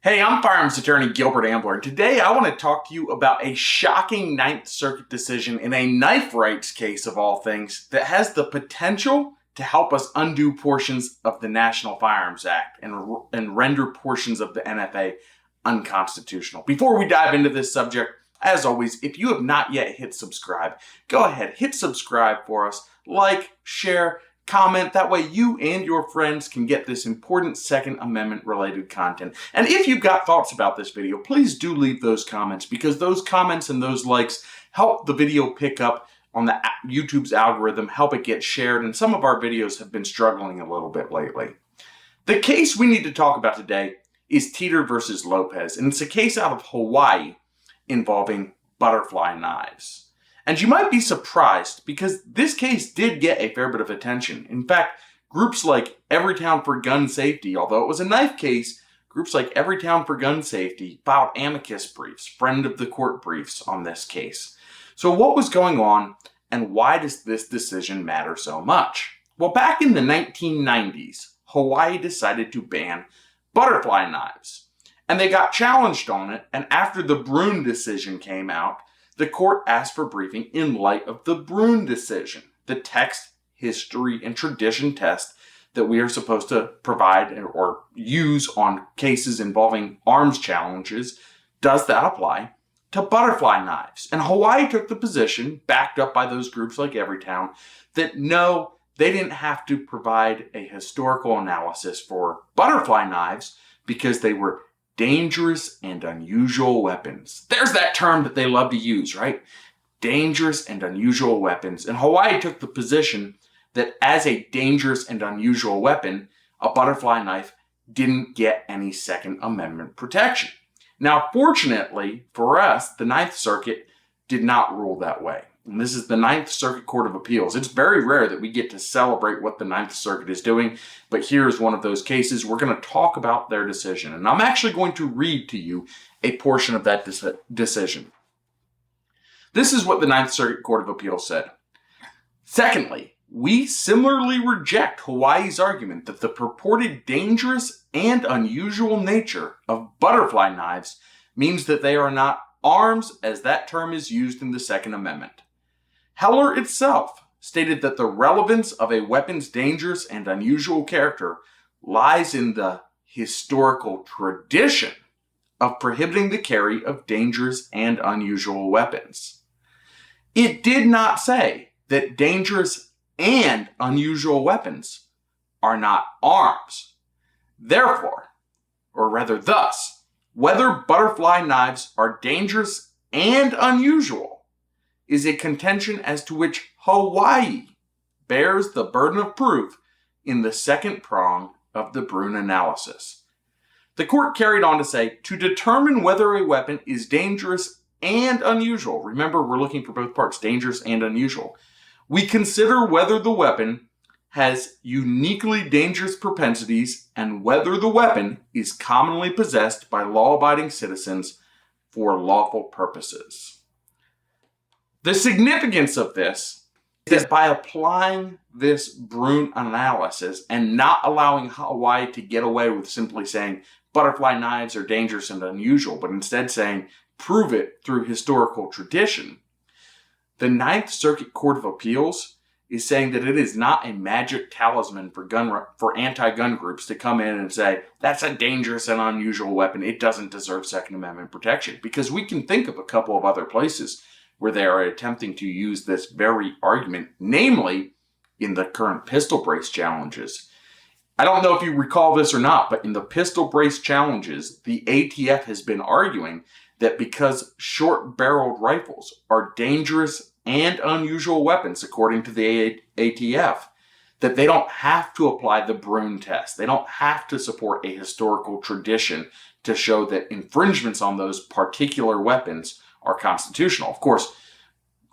Hey, I'm firearms attorney Gilbert Ambler, and today I want to talk to you about a shocking Ninth Circuit decision in a knife rights case of all things that has the potential to help us undo portions of the National Firearms Act and render portions of the NFA unconstitutional. Before we dive into this subject, as always, if you have not yet hit subscribe, go ahead, hit subscribe for us, like, share, comment. That way you and your friends can get this important Second Amendment related content. And if you've got thoughts about this video, please do leave those comments, because those comments and those likes help the video pick up on the YouTube's algorithm, help it get shared, and some of our videos have been struggling a little bit lately. The case we need to talk about today is Teeter versus Lopez, and it's a case out of Hawaii involving butterfly knives. And you might be surprised, because this case did get a fair bit of attention. In fact, groups like Everytown for Gun Safety, although it was a knife case, groups like Everytown for Gun Safety filed amicus briefs, friend of the court briefs on this case. So what was going on, and why does this decision matter so much? Well, back in the 1990s, Hawaii decided to ban butterfly knives. And they got challenged on it, and after the Brune decision came out, the court asked for briefing in light of the Brune decision, the text, history, and tradition test that we are supposed to provide or use on cases involving arms challenges. Does that apply to butterfly knives? And Hawaii took the position, backed up by those groups like Everytown, that no, they didn't have to provide a historical analysis for butterfly knives because they were dangerous and unusual weapons. There's that term that they love to use, right? Dangerous and unusual weapons. And Hawaii took the position that as a dangerous and unusual weapon, a butterfly knife didn't get any Second Amendment protection. Now, fortunately for us, the Ninth Circuit did not rule that way. And this is the Ninth Circuit Court of Appeals. It's very rare that we get to celebrate what the Ninth Circuit is doing, but here's one of those cases. We're going to talk about their decision, and I'm actually going to read to you a portion of that decision. This is what the Ninth Circuit Court of Appeals said. Secondly, we similarly reject Hawaii's argument that the purported dangerous and unusual nature of butterfly knives means that they are not arms as that term is used in the Second Amendment. Heller itself stated that the relevance of a weapon's dangerous and unusual character lies in the historical tradition of prohibiting the carry of dangerous and unusual weapons. It did not say that dangerous and unusual weapons are not arms. Therefore, or rather thus, whether butterfly knives are dangerous and unusual is a contention as to which Hawaii bears the burden of proof in the second prong of the Brune analysis. The court carried on to say, to determine whether a weapon is dangerous and unusual, remember we're looking for both parts, dangerous and unusual, we consider whether the weapon has uniquely dangerous propensities and whether the weapon is commonly possessed by law-abiding citizens for lawful purposes. The significance of this is by applying this Brune analysis and not allowing Hawaii to get away with simply saying butterfly knives are dangerous and unusual, but instead saying prove it through historical tradition. The Ninth Circuit Court of Appeals is saying that it is not a magic talisman for anti-gun groups to come in and say that's a dangerous and unusual weapon. It doesn't deserve Second Amendment protection, because we can think of a couple of other places where they are attempting to use this very argument, namely in the current pistol brace challenges. I don't know if you recall this or not, but in the pistol brace challenges, the ATF has been arguing that because short-barreled rifles are dangerous and unusual weapons, according to the ATF, that they don't have to apply the Brune test. They don't have to support a historical tradition to show that infringements on those particular weapons are constitutional. Of course,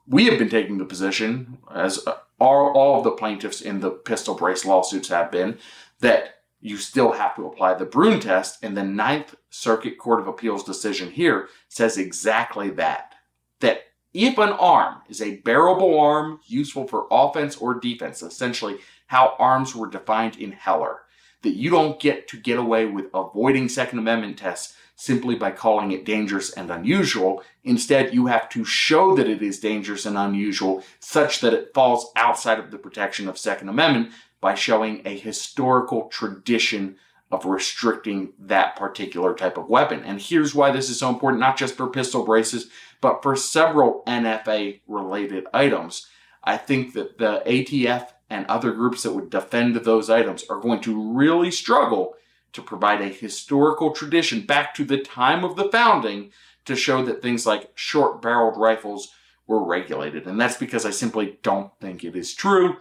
we have been taking the position, as all of the plaintiffs in the pistol brace lawsuits have been, that you still have to apply the Brune test, and the Ninth Circuit Court of Appeals decision here says exactly that. That if an arm is a bearable arm useful for offense or defense, essentially how arms were defined in Heller, that you don't get away with avoiding Second Amendment tests simply by calling it dangerous and unusual. Instead, you have to show that it is dangerous and unusual such that it falls outside of the protection of Second Amendment by showing a historical tradition of restricting that particular type of weapon. And here's why this is so important, not just for pistol braces, but for several NFA related items. I think that the ATF and other groups that would defend those items are going to really struggle to provide a historical tradition back to the time of the founding to show that things like short-barreled rifles were regulated. And that's because I simply don't think it is true.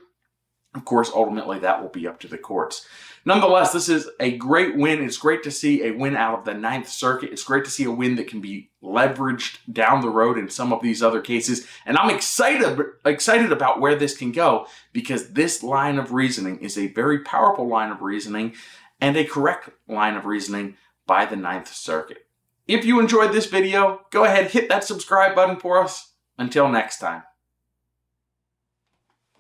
Of course, ultimately, that will be up to the courts. Nonetheless, this is a great win. It's great to see a win out of the Ninth Circuit. It's great to see a win that can be leveraged down the road in some of these other cases. And I'm excited about where this can go, because this line of reasoning is a very powerful line of reasoning and a correct line of reasoning by the Ninth Circuit. If you enjoyed this video, go ahead, hit that subscribe button for us. Until next time.